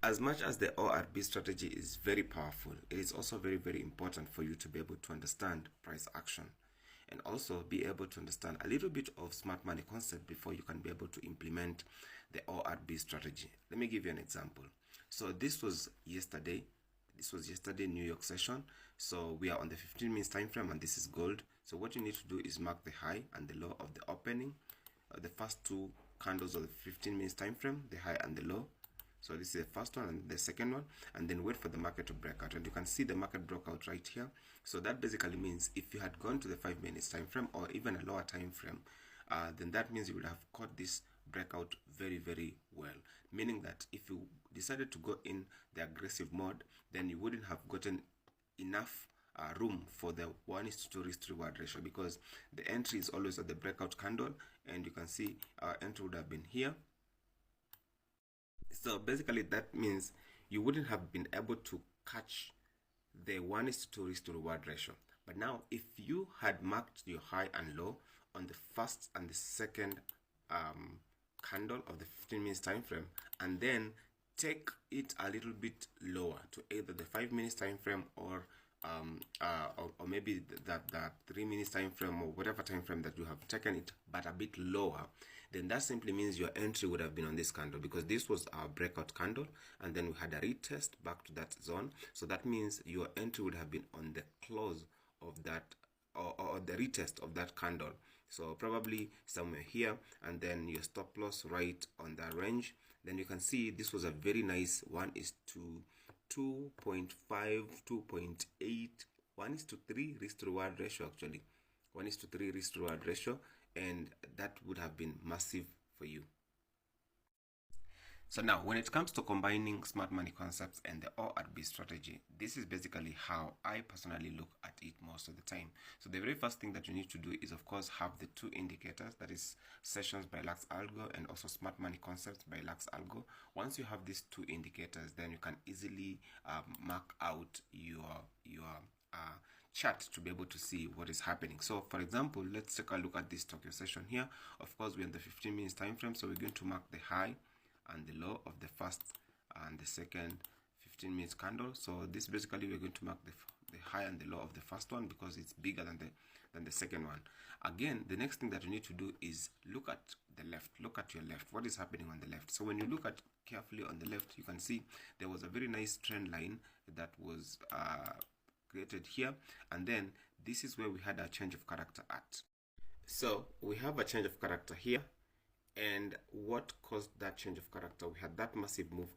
As much as the ORB strategy is very powerful, it is also very, very important for you to be able to understand price action and also be able to understand a little bit of smart money concept before you can be able to implement the ORB strategy. Let me give you an example. So this was yesterday. This was yesterday New York session. So we are on the 15 minutes time frame and this is gold. So what you need to do is mark the high and the low of the opening, the first two candles of the 15 minutes time frame, the high and the low. So this is the first one and the second one, and then wait for the market to break out. And you can see the market broke out right here. So that basically means if you had gone to the 5 minutes time frame or even a lower time frame, then that means you would have caught this breakout very, very well. Meaning that if you decided to go in the aggressive mode, then you wouldn't have gotten enough room for the 1:2 risk to reward ratio, because the entry is always at the breakout candle, and you can see our entry would have been here. So basically that means you wouldn't have been able to catch the 1:2 risk to reward ratio. But now if you had marked your high and low on the first and the second candle of the 15 minutes time frame, and then take it a little bit lower to either the 5 minutes time frame or maybe that 3 minutes time frame, or whatever time frame that you have taken it, but a bit lower, then that simply means your entry would have been on this candle, because this was our breakout candle and then we had a retest back to that zone. So that means your entry would have been on the close of that, or the retest of that candle. So probably somewhere here, and then your stop loss right on that range. Then you can see this was a very nice 1:2, 2.5, 2.8, 1:3 risk to reward ratio, actually 1:3 risk to reward ratio, and that would have been massive for you. So now, when it comes to combining smart money concepts and the ORB strategy, this is basically how I personally look at it most of the time. So the very first thing that you need to do is, of course, have the two indicators, that is Sessions by Lux Algo and also Smart Money Concepts by Lux Algo. Once you have these two indicators, then you can easily mark out your chart to be able to see what is happening. So for example, let's take a look at this Tokyo session here. Of course, we're in the 15 minutes time frame, so we're going to mark the high and the low of the first and the second 15 minutes candle. So this basically, we're going to mark the high and the low of the first one because it's bigger than the second one. Again, the next thing that you need to do is look at the left. Look at your left. What is happening on the left? So when you look at carefully on the left, you can see there was a very nice trend line that was created here, and then this is where we had a change of character at. So we have a change of character here. And what caused that change of character? We had that massive move